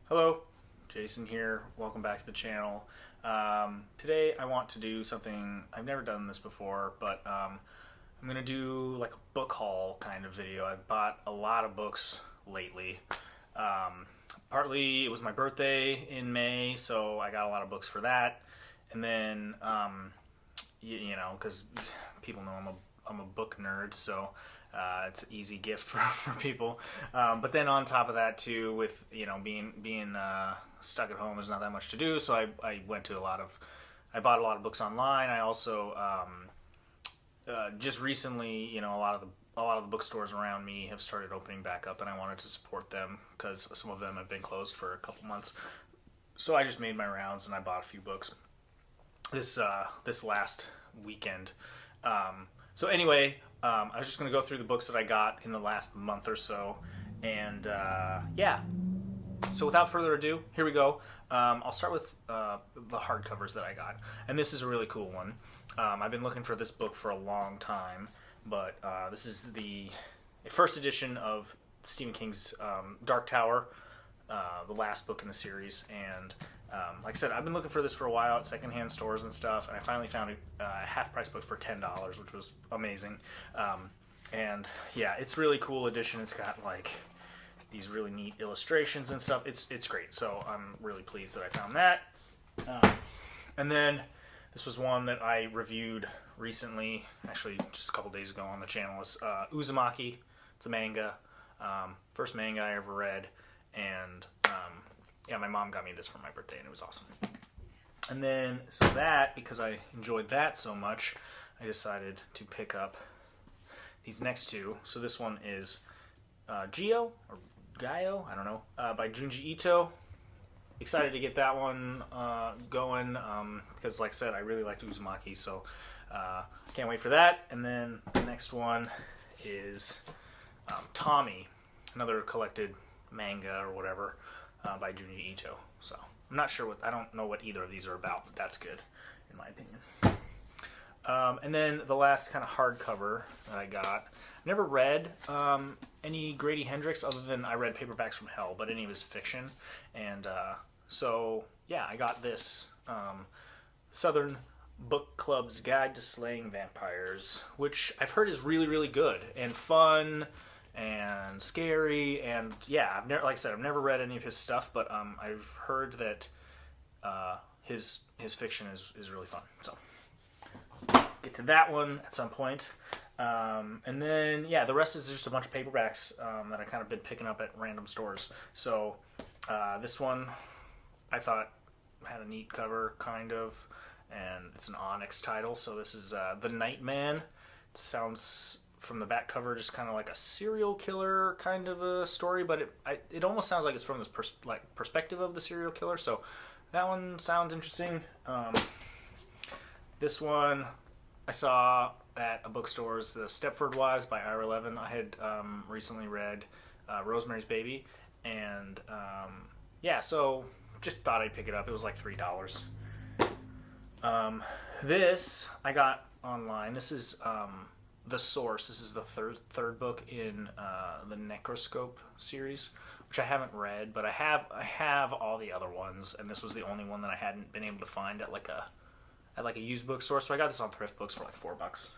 Hello, Jason here. Welcome back to the channel. Today I want to do something, I've never done this before, but I'm going to do like a book haul kind of video. I've bought a lot of books lately. Um, Partly it was my birthday in May, so I got a lot of books for that. And then, you know, because people know I'm a book nerd, so it's an easy gift for people. But then on top of that too, with being stuck at home, there's not that much to do. So I bought a lot of books online. I also just recently, a lot of the bookstores around me have started opening back up, and I wanted to support them because some of them have been closed for a couple months. So I just made my rounds and I bought a few books this last weekend. So anyway, I was just going to go through the books that I got in the last month or so, and yeah. So without further ado, here we go. I'll start with the hardcovers that I got, and this is a really cool one. I've been looking for this book for a long time, but this is the first edition of Stephen King's Dark Tower, the last book in the series, and like I said, I've been looking for this for a while at secondhand stores and stuff, and I finally found a half-price book for $10, which was amazing. And yeah, it's really cool edition. It's got like these really neat illustrations and stuff. It's great. So I'm really pleased that I found that. And then this was one that I reviewed recently, actually just a couple days ago on the channel. It's Uzumaki. It's a manga. First manga I ever read, and yeah, my mom got me this for my birthday, and it was awesome. And then, so that, because I enjoyed that so much, I decided to pick up these next two. So this one is Gyo, or Gaio, I don't know, by Junji Ito. Excited to get that one going, because like I said, I really liked Uzumaki, so can't wait for that. And then the next one is Tommy, another collected manga or whatever, by Junji Ito. So I don't know what either of these are about, but that's good in my opinion. And then the last kind of hardcover that I got, never read any Grady Hendrix other than I read Paperbacks from Hell, but any of his fiction. And so yeah, I got this Southern Book Club's Guide to Slaying Vampires, which I've heard is really, really good and fun and scary, and yeah, like I said, I've never read any of his stuff, but I've heard that his fiction is really fun. So get to that one at some point, and then yeah, the rest is just a bunch of paperbacks that I kind of been picking up at random stores. So this one I thought had a neat cover, kind of, and it's an Onyx title. So this is The Nightman. It sounds from the back cover just kind of like a serial killer kind of a story, but it almost sounds like it's from the perspective of the serial killer, so that one sounds interesting. This one I saw at a bookstore's The Stepford Wives by Ira Levin. I had recently read Rosemary's Baby, and yeah, so just thought I'd pick it up. It was like $3. This I got online. This is The Source. This is the third book in the Necroscope series, which I haven't read, but I have all the other ones, and this was the only one that I hadn't been able to find at like a used bookstore. So I got this on Thrift Books for like $4.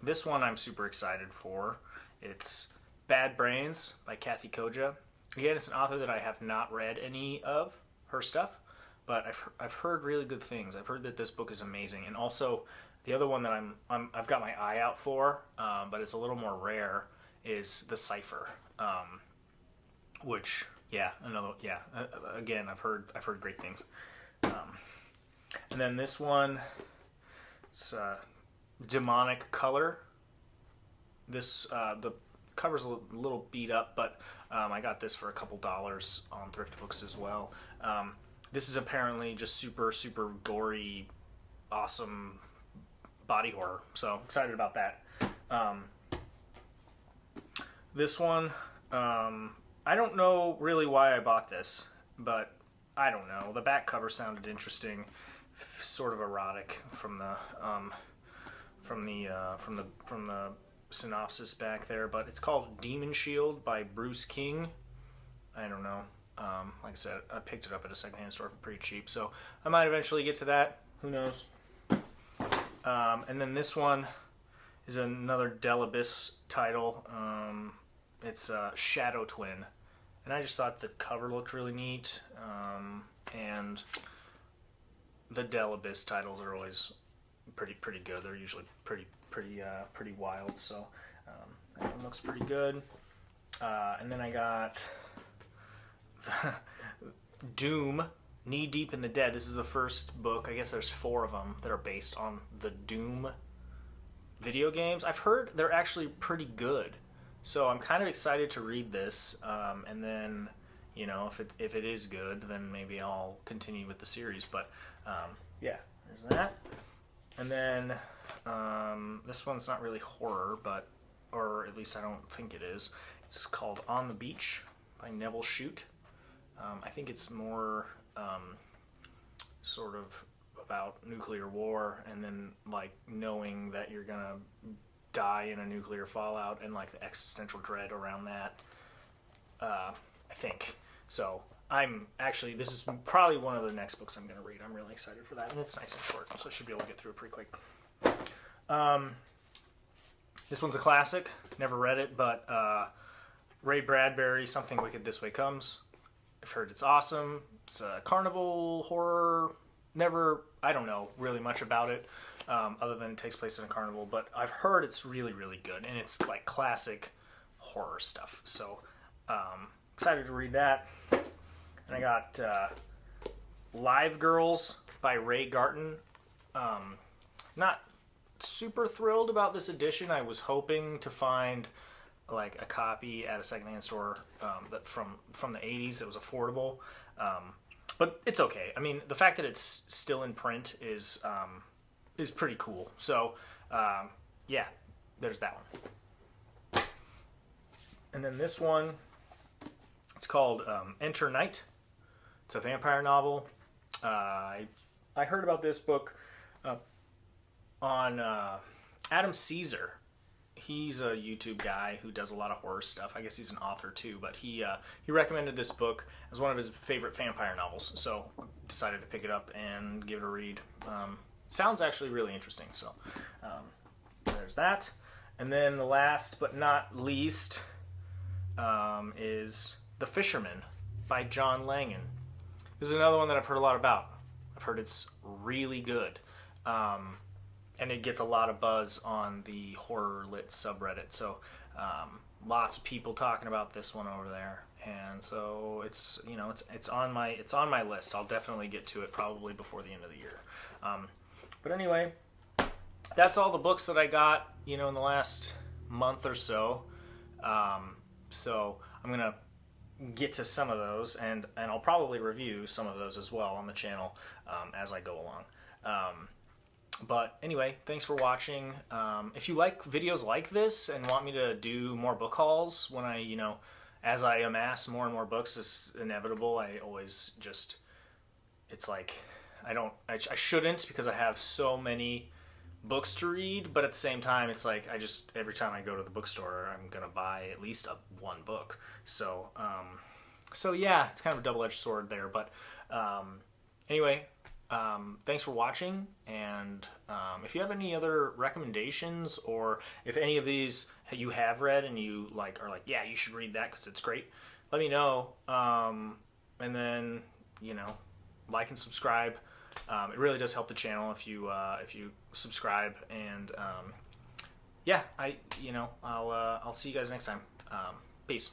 This one I'm super excited for. It's Bad Brains by Kathy Koja. Again, it's an author that I have not read any of her stuff, but I've heard really good things. I've heard that this book is amazing, and also the other one that I've got my eye out for, but it's a little more rare, is The Cipher, which again, I've heard great things. And then this one, it's Demonic Color. This the cover's a little beat up, but I got this for a couple dollars on Thrift Books as well. This is apparently just super, super gory, awesome body horror, so excited about that. This one, I don't know really why I bought this, but I don't know. The back cover sounded interesting, sort of erotic from the synopsis back there, but it's called Demon Shield by Bruce King, I don't know. Like I said, I picked it up at a secondhand store for pretty cheap, so I might eventually get to that. Who knows? And then this one is another Del Abyss title. It's Shadow Twin, and I just thought the cover looked really neat. And the Del Abyss titles are always pretty good. They're usually pretty wild. So that one looks pretty good. And then I got Doom, Knee Deep in the Dead. This is the first book. I guess there's 4 of them that are based on the Doom video games. I've heard they're actually pretty good, so I'm kind of excited to read this. And then, you know, if it is good, then maybe I'll continue with the series. But yeah, there's that. And then this one's not really horror, but, or at least I don't think it is. It's called On the Beach by Neville Shute. I think it's more sort of about nuclear war, and then like knowing that you're gonna die in a nuclear fallout, and like the existential dread around that. I think so. This is probably one of the next books I'm gonna read. I'm really excited for that, and it's nice and short, so I should be able to get through it pretty quick. This one's a classic. Never read it, but Ray Bradbury, Something Wicked This Way Comes. I've heard it's awesome. It's a carnival horror. I don't know really much about it, other than it takes place in a carnival, but I've heard it's really, really good, and it's like classic horror stuff. So, excited to read that. And I got Live Girls by Ray Garton. Not super thrilled about this edition. I was hoping to find like a copy at a secondhand store that from the 80s that was affordable, but it's okay. I mean, the fact that it's still in print is pretty cool. So yeah, there's that one. And then this one, it's called Enter Night. It's a vampire novel. I heard about this book on Adam Caesar. He's a YouTube guy who does a lot of horror stuff. I guess he's an author too, but he recommended this book as one of his favorite vampire novels. So decided to pick it up and give it a read. Sounds actually really interesting. So there's that. And then the last but not least is The Fisherman by John Langan. This is another one that I've heard a lot about. I've heard it's really good. And it gets a lot of buzz on the Horror Lit subreddit. So lots of people talking about this one over there. And so it's on my list. I'll definitely get to it probably before the end of the year. But anyway, that's all the books that I got, in the last month or so. So I'm gonna get to some of those, and I'll probably review some of those as well on the channel as I go along. But anyway, thanks for watching. If you like videos like this and want me to do more book hauls when as I amass more and more books, it's inevitable. I always just, it's like, I shouldn't, because I have so many books to read, but at the same time, it's like, every time I go to the bookstore, I'm going to buy at least one book. So yeah, it's kind of a double-edged sword there, but anyway, thanks for watching, and if you have any other recommendations, or if any of these you have read and you are like, yeah, you should read that because it's great, let me know. And then like and subscribe. It really does help the channel if you subscribe, and yeah, I'll see you guys next time. Peace.